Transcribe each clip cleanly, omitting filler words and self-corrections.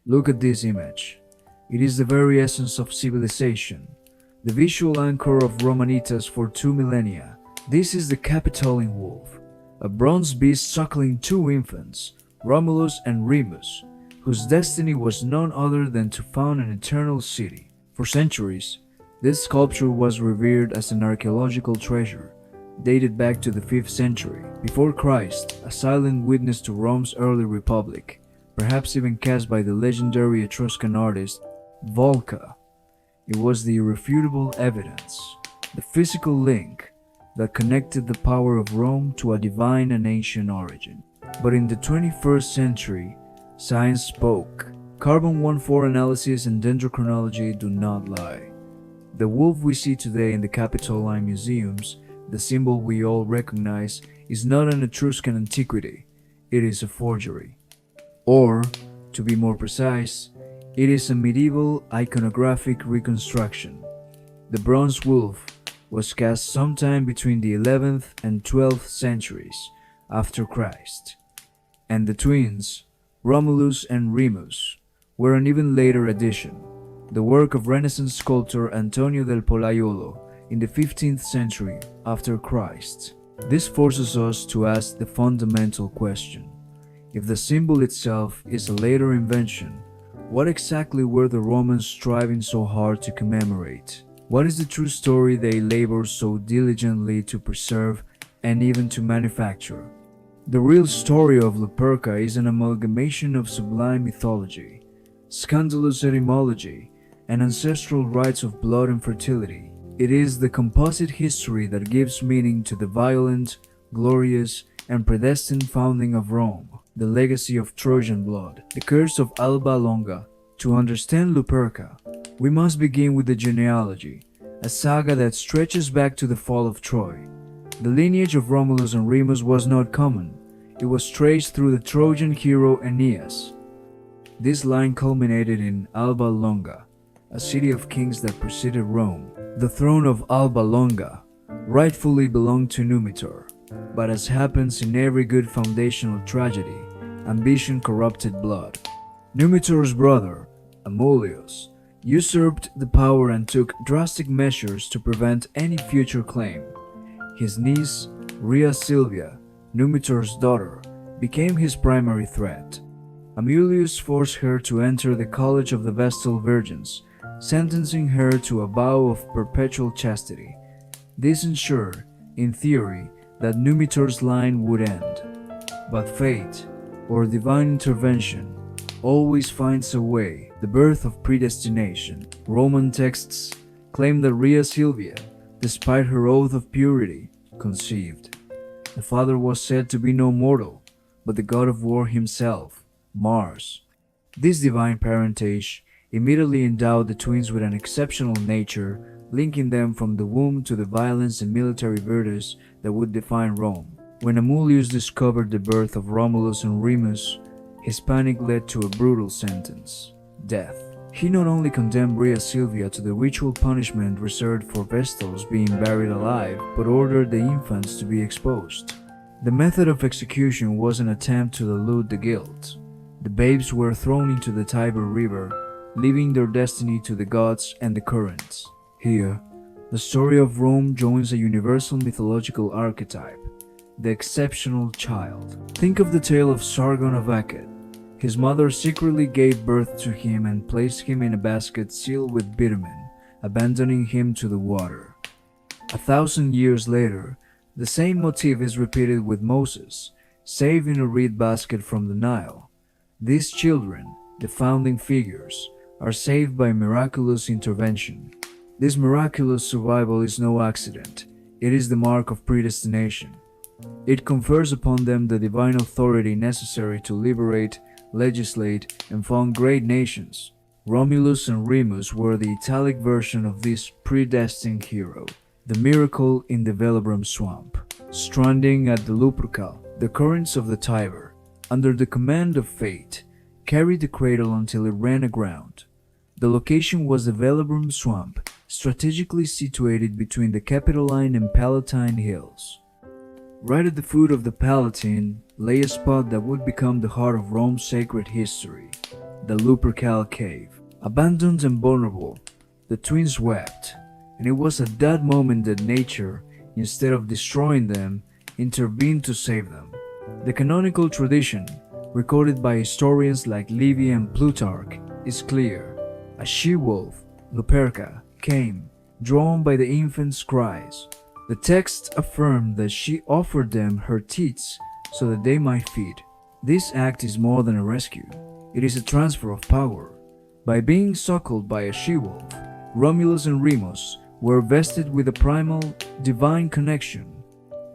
Look at this image. It is the very essence of civilization, the visual anchor of Romanitas for 2 millennia. This is the Capitoline Wolf, a bronze beast suckling two infants, Romulus and Remus, whose destiny was none other than to found an eternal city. For centuries, this sculpture was revered as an archaeological treasure, dated back to the 5th century before Christ, a silent witness to Rome's early republic, perhaps even cast by the legendary Etruscan artist Volca. It was the irrefutable evidence, the physical link that connected the power of Rome to a divine and ancient origin. But in the 21st century, science spoke. Carbon-14 analysis and dendrochronology do not lie. The wolf we see today in the Capitoline museums, the symbol we all recognize, is not an Etruscan antiquity, it is a forgery. Or, to be more precise, it is a medieval iconographic reconstruction. The bronze wolf was cast sometime between the 11th and 12th centuries after Christ, and the twins, Romulus and Remus, were an even later addition, the work of Renaissance sculptor Antonio del Pollaiuolo in the 15th century after Christ. This forces us to ask the fundamental question: if the symbol itself is a later invention, what exactly were the Romans striving so hard to commemorate? What is the true story they labored so diligently to preserve and even to manufacture? The real story of Luperca is an amalgamation of sublime mythology, scandalous etymology, and ancestral rites of blood and fertility. It is the composite history that gives meaning to the violent, glorious, and predestined founding of Rome, the legacy of Trojan blood, the curse of Alba Longa. To understand Luperca, we must begin with the genealogy, a saga that stretches back to the fall of Troy. The lineage of Romulus and Remus was not common. It was traced through the Trojan hero Aeneas. This line culminated in Alba Longa, a city of kings that preceded Rome. The throne of Alba Longa rightfully belonged to Numitor, but as happens in every good foundational tragedy, ambition corrupted blood. Numitor's brother, Amulius, usurped the power and took drastic measures to prevent any future claim. His niece, Rhea Silvia, Numitor's daughter, became his primary threat. Amulius forced her to enter the College of the Vestal Virgins, sentencing her to a vow of perpetual chastity. This ensured, in theory, that Numitor's line would end. But fate, or divine intervention, always finds a way. The birth of predestination. Roman texts claim that Rhea Silvia, despite her oath of purity, conceived. The father was said to be no mortal, but the god of war himself, Mars. This divine parentage immediately endowed the twins with an exceptional nature, linking them from the womb to the violence and military virtues that would define Rome. When Amulius discovered the birth of Romulus and Remus, his panic led to a brutal sentence: death. He not only condemned Rhea Silvia to the ritual punishment reserved for Vestals being buried alive, but ordered the infants to be exposed. The method of execution was an attempt to dilute the guilt. The babes were thrown into the Tiber River, leaving their destiny to the gods and the currents. Here, the story of Rome joins a universal mythological archetype: the exceptional child. Think of the tale of Sargon of Akkad. His mother secretly gave birth to him and placed him in a basket sealed with bitumen, abandoning him to the water. 1,000 years later, the same motif is repeated with Moses, saved in a reed basket from the Nile. These children, the founding figures, are saved by miraculous intervention. This miraculous survival is no accident. It is the mark of predestination. It confers upon them the divine authority necessary to liberate, legislate, and found great nations. Romulus and Remus were the italic version of this predestined hero. The miracle in the Velabrum swamp. Stranding at the Luperca, the currents of the Tiber, under the command of fate, carried the cradle until it ran aground. The location was the Velabrum swamp, strategically situated between the Capitoline and Palatine hills. Right at the foot of the Palatine lay a spot that would become the heart of Rome's sacred history, the Lupercal cave. Abandoned and vulnerable, the twins wept, and it was at that moment that nature, instead of destroying them, intervened to save them. The canonical tradition, recorded by historians like Livy and Plutarch, is clear. A she-wolf, Luperca, came, drawn by the infant's cries. The text affirmed that she offered them her teats so that they might feed. This act is more than a rescue. It is a transfer of power. By being suckled by a she-wolf, Romulus and Remus were vested with a primal, divine connection.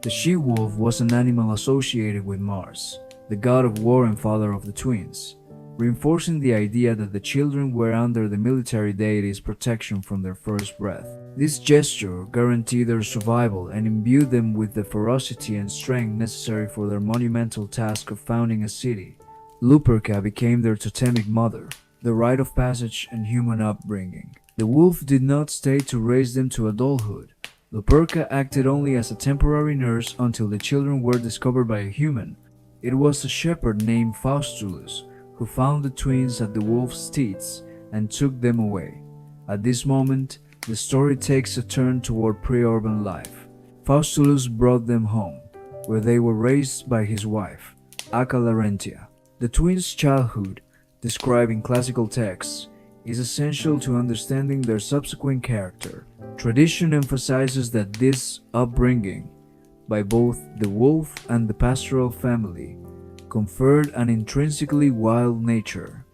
The she-wolf was an animal associated with Mars, the god of war and father of the twins, reinforcing the idea that the children were under the military deity's protection from their first breath. This gesture guaranteed their survival and imbued them with the ferocity and strength necessary for their monumental task of founding a city. Luperca became their totemic mother, the rite of passage and human upbringing. The wolf did not stay to raise them to adulthood. Luperca acted only as a temporary nurse until the children were discovered by a human. It was a shepherd named Faustulus who found the twins at the wolf's teats and took them away. At this moment, the story takes a turn toward pre-urban life. Faustulus brought them home, where they were raised by his wife, Acca Larentia. The twins' childhood, described in classical texts, is essential to understanding their subsequent character. Tradition emphasizes that this upbringing, by both the wolf and the pastoral family, conferred an intrinsically wild nature.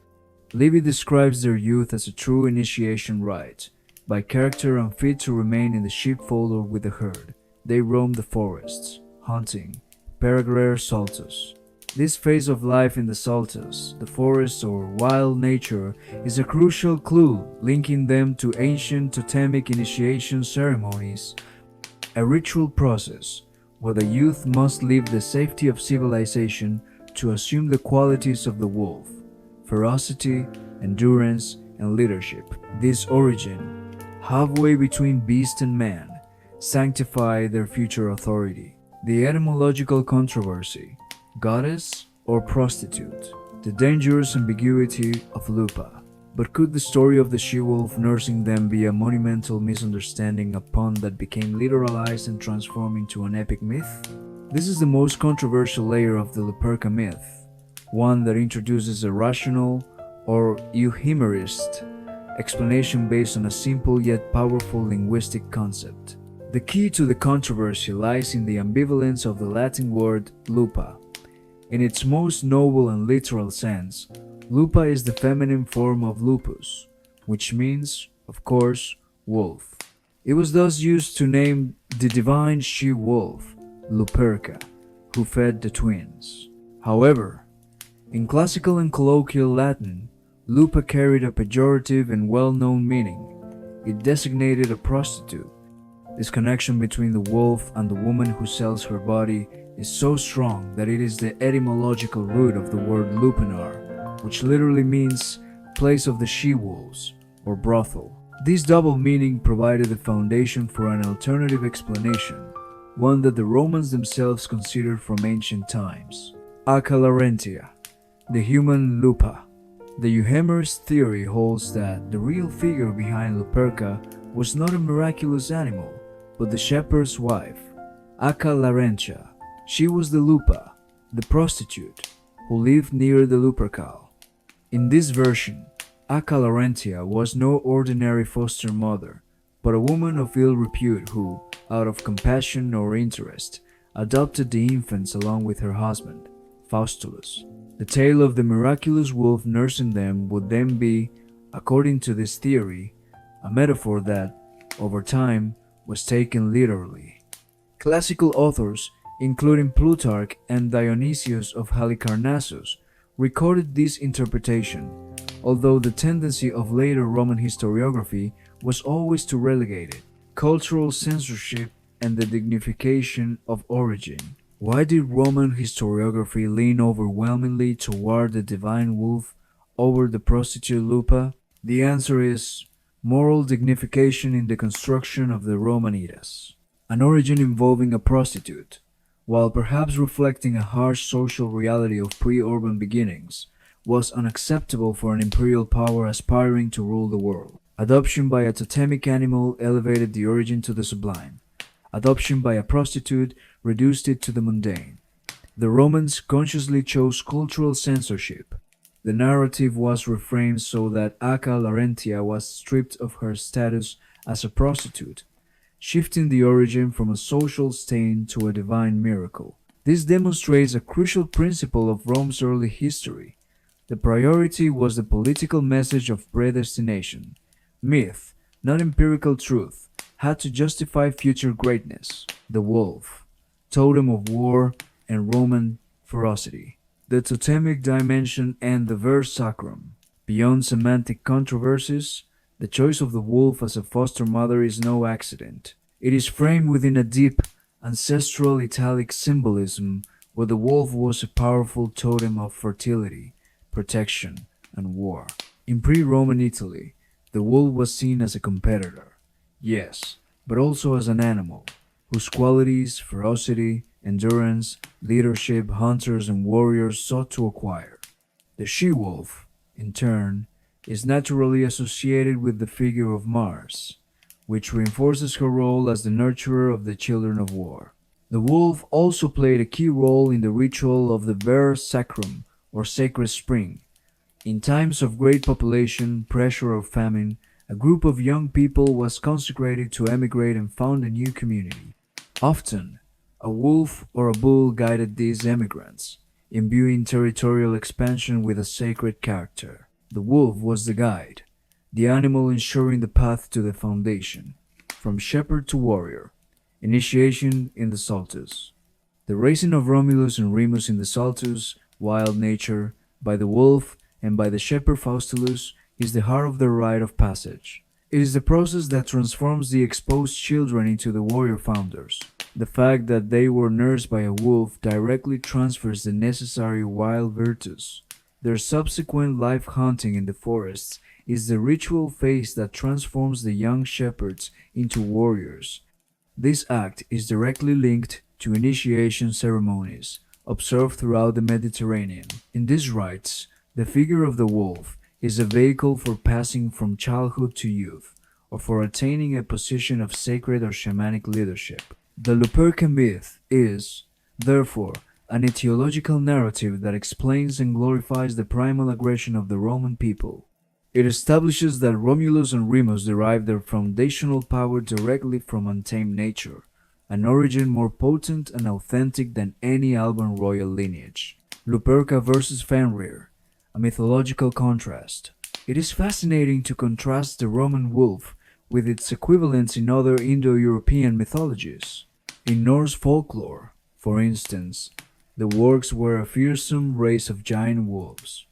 Livy describes their youth as a true initiation rite. By character unfit to remain in the sheepfold or with the herd, they roamed the forests, hunting, peregrare saltus. This phase of life in the saltus, the forest or wild nature, is a crucial clue linking them to ancient totemic initiation ceremonies, a ritual process where the youth must leave the safety of civilization to assume the qualities of the wolf: ferocity, endurance, and leadership. This origin, halfway between beast and man, sanctified their future authority. The etymological controversy: goddess or prostitute? The dangerous ambiguity of Lupa. But could the story of the she-wolf nursing them be a monumental misunderstanding, a pun that became literalized and transformed into an epic myth? This is the most controversial layer of the Luperca myth, one that introduces a rational or euhemerist explanation based on a simple yet powerful linguistic concept. The key to the controversy lies in the ambivalence of the Latin word lupa. In its most noble and literal sense, lupa is the feminine form of lupus, which means, of course, wolf. It was thus used to name the divine she-wolf, Luperca, who fed the twins. However, in classical and colloquial Latin, lupa carried a pejorative and well-known meaning. It designated a prostitute. This connection between the wolf and the woman who sells her body is so strong that it is the etymological root of the word lupanar, which literally means place of the she-wolves, or brothel. This double meaning provided the foundation for an alternative explanation, one that the Romans themselves considered from ancient times: Acca Larentia, the human Lupa. The euhemerist theory holds that the real figure behind Luperca was not a miraculous animal, but the shepherd's wife, Acca Larentia. She was the Lupa, the prostitute, who lived near the Lupercal. In this version, Acca Larentia was no ordinary foster mother, but a woman of ill repute who, out of compassion or interest, adopted the infants along with her husband, Faustulus. The tale of the miraculous wolf nursing them would then be, according to this theory, a metaphor that, over time, was taken literally. Classical authors, including Plutarch and Dionysius of Halicarnassus, recorded this interpretation, although the tendency of later Roman historiography was always to relegate it. Cultural censorship and the dignification of origin. Why did Roman historiography lean overwhelmingly toward the divine wolf over the prostitute Lupa? The answer is moral dignification in the construction of the Romanitas, an origin involving a prostitute. While perhaps reflecting a harsh social reality of pre-urban beginnings, was unacceptable for an imperial power aspiring to rule the world. Adoption by a totemic animal elevated the origin to the sublime. Adoption by a prostitute reduced it to the mundane. The Romans consciously chose cultural censorship. The narrative was reframed so that Acca Larentia was stripped of her status as a prostitute, shifting the origin from a social stain to a divine miracle. This demonstrates a crucial principle of Rome's early history. The priority was the political message of predestination. Myth, not empirical truth, had to justify future greatness. The wolf, totem of war and Roman ferocity. The totemic dimension and the verse sacrum. Beyond semantic controversies, the choice of the wolf as a foster mother is no accident. It is framed within a deep, ancestral Italic symbolism where the wolf was a powerful totem of fertility, protection, and war. In pre-Roman Italy, the wolf was seen as a competitor, yes, but also as an animal, whose qualities, ferocity, endurance, leadership, hunters and warriors sought to acquire. The she-wolf, in turn, is naturally associated with the figure of Mars, which reinforces her role as the nurturer of the children of war. The wolf also played a key role in the ritual of the verse sacrum, or sacred spring. In times of great population, pressure or famine, a group of young people was consecrated to emigrate and found a new community. Often, a wolf or a bull guided these emigrants, imbuing territorial expansion with a sacred character. The wolf was the guide, the animal ensuring the path to the foundation, from shepherd to warrior. Initiation in the Saltus. The raising of Romulus and Remus in the Saltus, wild nature, by the wolf and by the shepherd Faustulus is the heart of the rite of passage. It is the process that transforms the exposed children into the warrior founders. The fact that they were nursed by a wolf directly transfers the necessary wild virtues. Their subsequent life hunting in the forests is the ritual phase that transforms the young shepherds into warriors. This act is directly linked to initiation ceremonies observed throughout the Mediterranean. In these rites, the figure of the wolf is a vehicle for passing from childhood to youth, or for attaining a position of sacred or shamanic leadership. The Luperca myth is, therefore, an etiological narrative that explains and glorifies the primal aggression of the Roman people. It establishes that Romulus and Remus derived their foundational power directly from untamed nature, an origin more potent and authentic than any Alban royal lineage. Luperca versus Fenrir, a mythological contrast. It is fascinating to contrast the Roman wolf with its equivalents in other Indo-European mythologies. In Norse folklore, for instance, the wargs were a fearsome race of giant wolves.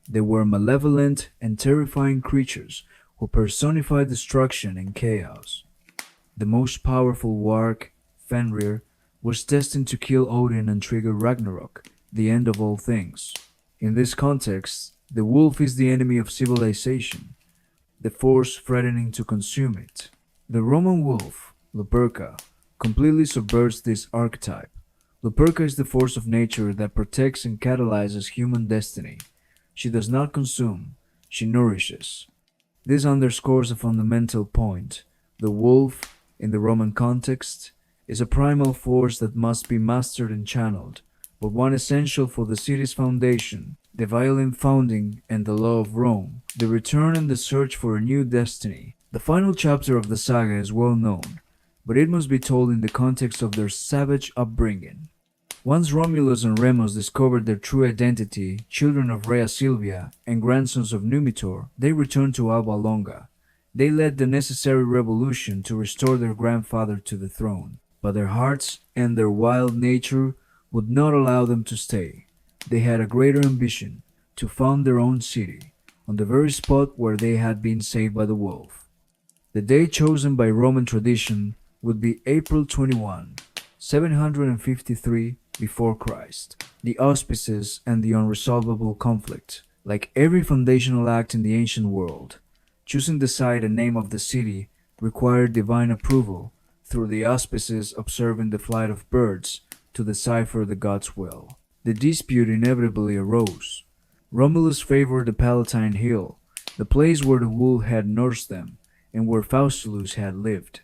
They were malevolent and terrifying creatures who personified destruction and chaos. The most powerful warg, Fenrir, was destined to kill Odin and trigger Ragnarok, the end of all things. In this context, the wolf is the enemy of civilization, the force threatening to consume it. The Roman wolf, Luperca, completely subverts this archetype. Luperca is the force of nature that protects and catalyzes human destiny. She does not consume, she nourishes. This underscores a fundamental point. The wolf, in the Roman context, is a primal force that must be mastered and channeled, but one essential for the city's foundation, the violent founding and the law of Rome, the return and the search for a new destiny. The final chapter of the saga is well known, but it must be told in the context of their savage upbringing. Once Romulus and Remus discovered their true identity, children of Rhea Silvia and grandsons of Numitor, they returned to Alba Longa. They led the necessary revolution to restore their grandfather to the throne, but their hearts and their wild nature would not allow them to stay. They had a greater ambition, to found their own city, on the very spot where they had been saved by the wolf. The day chosen by Roman tradition would be April 21, 753 before Christ. The auspices and the unresolvable conflict. Like every foundational act in the ancient world, choosing the site and name of the city required divine approval through the auspices observing the flight of birds to decipher the god's will. The dispute inevitably arose. Romulus favored the Palatine Hill, the place where the wolf had nursed them and where Faustulus had lived.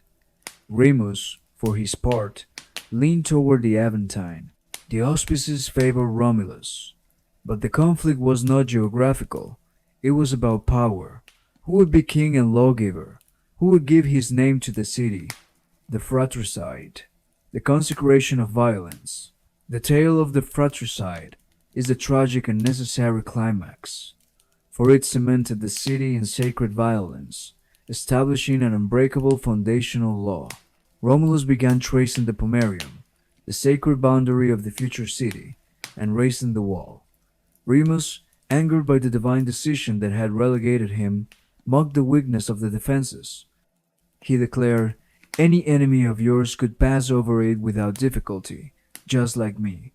Remus, for his part, leaned toward the Aventine. The auspices favored Romulus, but the conflict was not geographical. It was about power. Who would be king and lawgiver? Who would give his name to the city? The fratricide, the consecration of violence. The tale of the fratricide is the tragic and necessary climax, for it cemented the city in sacred violence, establishing an unbreakable foundational law. Romulus began tracing the pomerium, the sacred boundary of the future city, and raising the wall. Remus, angered by the divine decision that had relegated him, mocked the weakness of the defenses. He declared, "Any enemy of yours could pass over it without difficulty, just like me."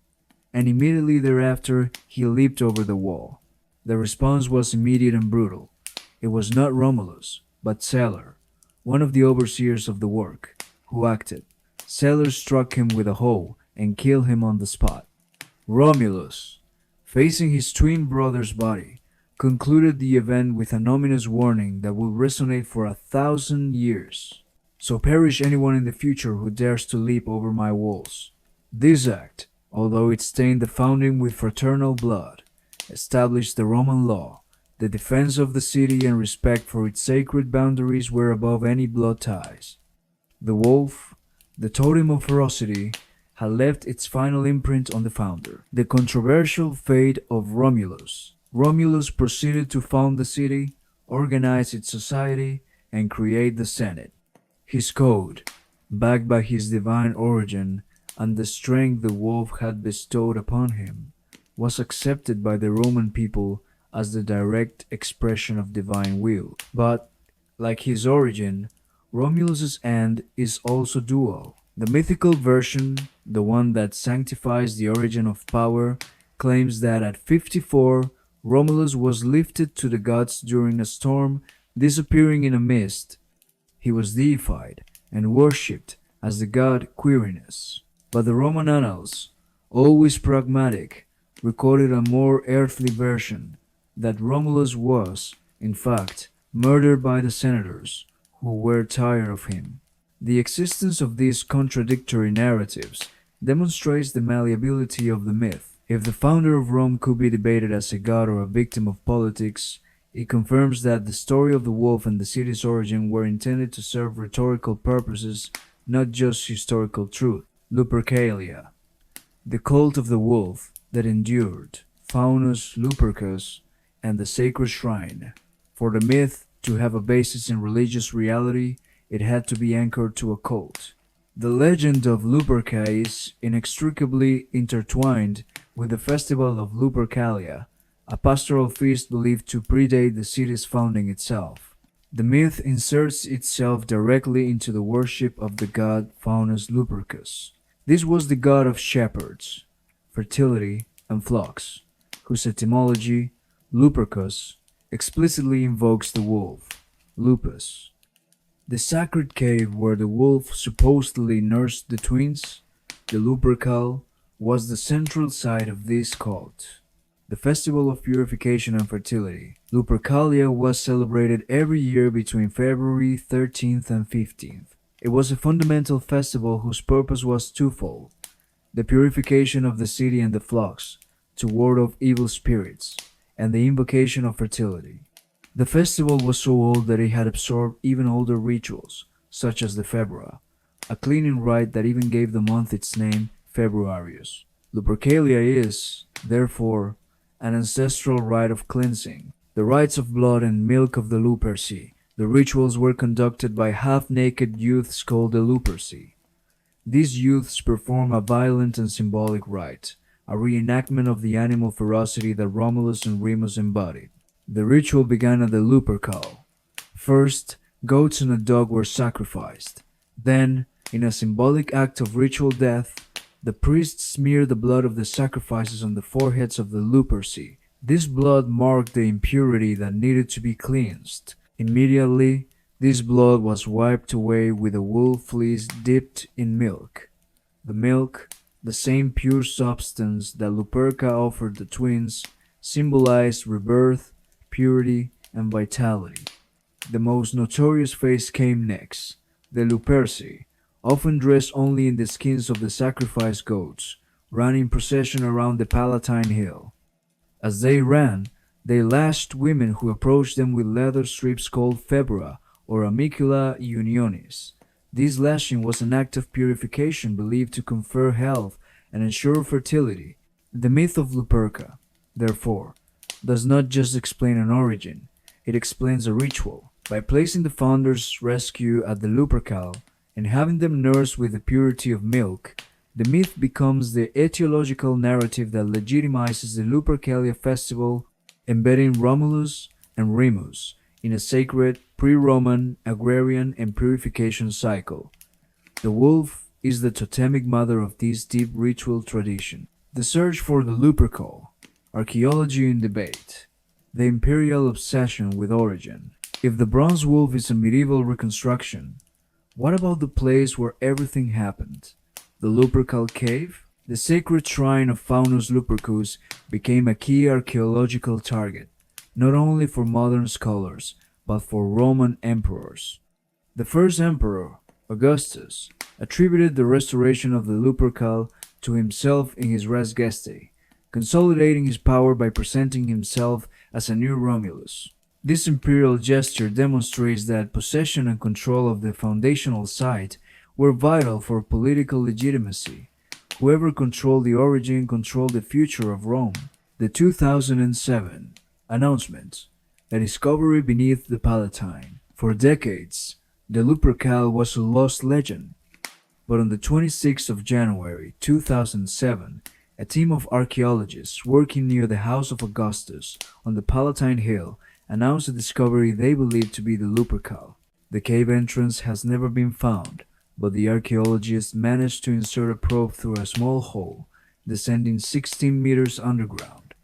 And immediately thereafter he leaped over the wall. The response was immediate and brutal. It was not Romulus, but Celer, one of the overseers of the work, who acted. Celer struck him with a hoe and killed him on the spot. Romulus, facing his twin brother's body, concluded the event with an ominous warning that will resonate for 1,000 years. "So perish anyone in the future who dares to leap over my walls." This act, although it stained the founding with fraternal blood, established the Roman law. The defense of the city and respect for its sacred boundaries were above any blood ties. The wolf, the totem of ferocity, had left its final imprint on the founder. The controversial fate of Romulus. Romulus proceeded to found the city, organize its society, and create the Senate. His code, backed by his divine origin and the strength the wolf had bestowed upon him, was accepted by the Roman people as the direct expression of divine will. But, like his origin, Romulus's end is also dual. The mythical version, the one that sanctifies the origin of power, claims that at 54, Romulus was lifted to the gods during a storm, disappearing in a mist. He was deified and worshipped as the god Quirinus. But the Roman annals, always pragmatic, recorded a more earthly version, that Romulus was, in fact, murdered by the senators, who were tired of him. The existence of these contradictory narratives demonstrates the malleability of the myth. If the founder of Rome could be debated as a god or a victim of politics, it confirms that the story of the wolf and the city's origin were intended to serve rhetorical purposes, not just historical truth. Lupercalia, the cult of the wolf that endured, Faunus Lupercus, and the sacred shrine. For the myth to have a basis in religious reality, it had to be anchored to a cult. The legend of Luperca is inextricably intertwined with the festival of Lupercalia, a pastoral feast believed to predate the city's founding itself. The myth inserts itself directly into the worship of the god Faunus Lupercus. This was the god of shepherds, fertility, and flocks, whose etymology, Lupercus, explicitly invokes the wolf, Lupus. The sacred cave where the wolf supposedly nursed the twins, the Lupercal, was the central site of this cult. The festival of purification and fertility, Lupercalia, was celebrated every year between February 13th and 15th. It was a fundamental festival whose purpose was twofold: the purification of the city and the flocks, to ward off evil spirits, and the invocation of fertility. The festival was so old that it had absorbed even older rituals, such as the Febra, a cleaning rite that even gave the month its name, Februarius. Lupercalia is, therefore, an ancestral rite of cleansing. The rites of blood and milk of the Luperci. The rituals were conducted by half-naked youths called the Luperci. These youths perform a violent and symbolic rite, a reenactment of the animal ferocity that Romulus and Remus embodied. The ritual began at the Lupercal. First, goats and a dog were sacrificed. Then, in a symbolic act of ritual death, the priests smeared the blood of the sacrifices on the foreheads of the Luperci. This blood marked the impurity that needed to be cleansed. Immediately, this blood was wiped away with a wool fleece dipped in milk. The milk, the same pure substance that Luperca offered the twins, symbolized rebirth, purity, and vitality. The most notorious phase came next, the Luperci, often dressed only in the skins of the sacrificed goats, ran in procession around the Palatine Hill. As they ran, they lashed women who approached them with leather strips called febra or amicula unionis. This lashing was an act of purification believed to confer health and ensure fertility. The myth of Luperca, therefore, does not just explain an origin, it explains a ritual. By placing the founder's rescue at the Lupercal and having them nursed with the purity of milk, the myth becomes the etiological narrative that legitimizes the Lupercalia festival, embedding Romulus and Remus in a sacred pre-Roman agrarian and purification cycle. The wolf is the totemic mother of this deep ritual tradition. The search for the Lupercal, archaeology in debate, the imperial obsession with origin. If the bronze wolf is a medieval reconstruction, what about the place where everything happened? The Lupercal cave? The sacred shrine of Faunus Lupercus became a key archaeological target, not only for modern scholars, but for Roman emperors. The first emperor, Augustus, attributed the restoration of the Lupercal to himself in his res gestae, consolidating his power by presenting himself as a new Romulus. This imperial gesture demonstrates that possession and control of the foundational site were vital for political legitimacy. Whoever controlled the origin controlled the future of Rome. The 2007 announcement, a discovery beneath the Palatine. For decades, the Lupercal was a lost legend. But on the 26th of January 2007, a team of archaeologists working near the house of Augustus on the Palatine Hill announced a discovery they believed to be the Lupercal. The cave entrance has never been found, but the archaeologists managed to insert a probe through a small hole, descending 16 meters underground.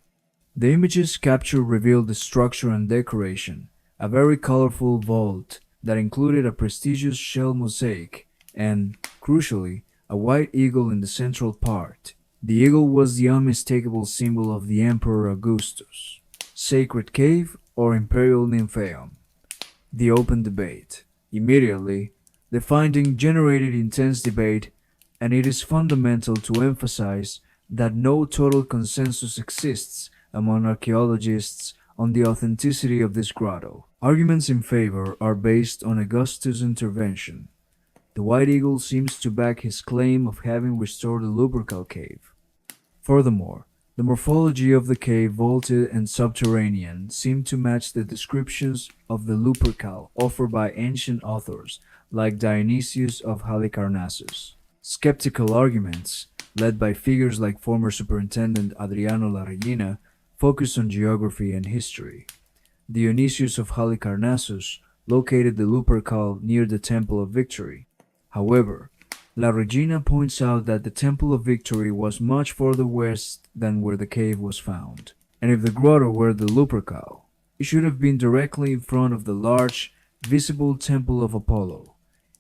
The images captured revealed the structure and decoration, a very colorful vault that included a prestigious shell mosaic and, crucially, a white eagle in the central part. The eagle was the unmistakable symbol of the Emperor Augustus. Sacred cave or imperial nymphaeum? The open debate. Immediately, the finding generated intense debate, and it is fundamental to emphasize that no total consensus exists among archaeologists on the authenticity of this grotto. Arguments in favor are based on Augustus' intervention. The white eagle seems to back his claim of having restored the Lupercal cave. Furthermore, the morphology of the cave, vaulted and subterranean, seemed to match the descriptions of the Lupercal offered by ancient authors like Dionysius of Halicarnassus. Skeptical arguments, led by figures like former Superintendent Adriano La Regina, focused on geography and history. Dionysius of Halicarnassus located the Lupercal near the Temple of Victory. However, La Regina points out that the Temple of Victory was much further west than where the cave was found. And if the grotto were the Lupercal, it should have been directly in front of the large, visible Temple of Apollo,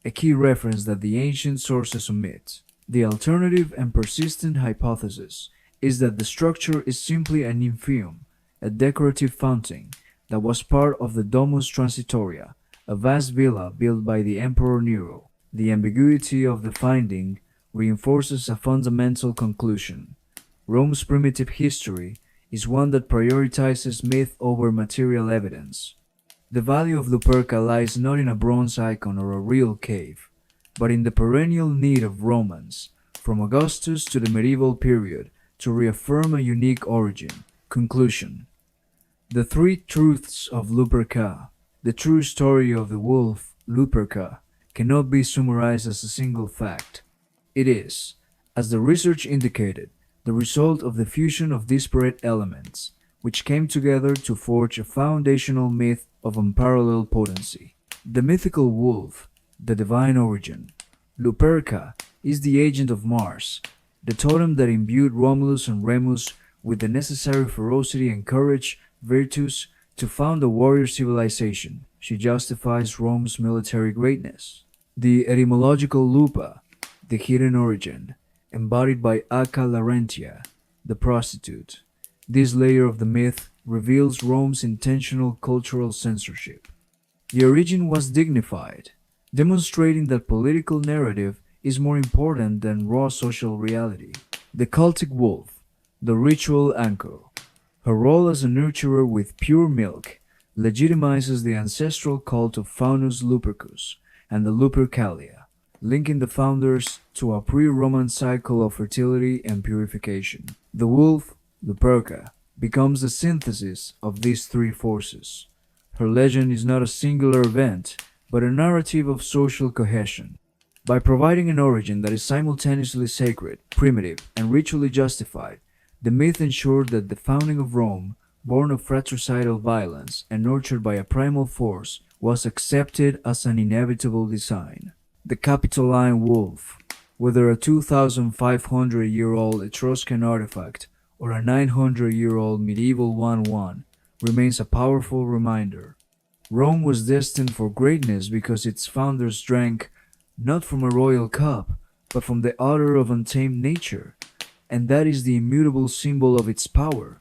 a key reference that the ancient sources omit. The alternative and persistent hypothesis is that the structure is simply a nymphaeum, a decorative fountain, that was part of the Domus Transitoria, a vast villa built by the Emperor Nero. The ambiguity of the finding reinforces a fundamental conclusion. Rome's primitive history is one that prioritizes myth over material evidence. The value of Luperca lies not in a bronze icon or a real cave, but in the perennial need of Romans, from Augustus to the medieval period, to reaffirm a unique origin. Conclusion. The three truths of Luperca, the true story of the wolf, Luperca, cannot be summarized as a single fact. It is, as the research indicated, the result of the fusion of disparate elements, which came together to forge a foundational myth of unparalleled potency. The mythical wolf, the divine origin. Luperca is the agent of Mars, the totem that imbued Romulus and Remus with the necessary ferocity and courage, virtues, to found a warrior civilization. She justifies Rome's military greatness. The etymological Lupa, the hidden origin, embodied by Acca Larentia, the prostitute. This layer of the myth reveals Rome's intentional cultural censorship. The origin was dignified, demonstrating that political narrative is more important than raw social reality. The cultic wolf, the ritual anchor. Her role as a nurturer with pure milk legitimizes the ancestral cult of Faunus Lupercus and the Lupercalia, linking the founders to a pre-Roman cycle of fertility and purification. The wolf, Luperca, becomes the synthesis of these three forces. Her legend is not a singular event, but a narrative of social cohesion. By providing an origin that is simultaneously sacred, primitive, and ritually justified, the myth ensured that the founding of Rome, born of fratricidal violence and nurtured by a primal force, was accepted as an inevitable design. The Capitoline Wolf, whether a 2,500-year-old Etruscan artifact or a 900-year-old medieval one, remains a powerful reminder. Rome was destined for greatness because its founders drank not from a royal cup, but from the udder of untamed nature, and that is the immutable symbol of its power.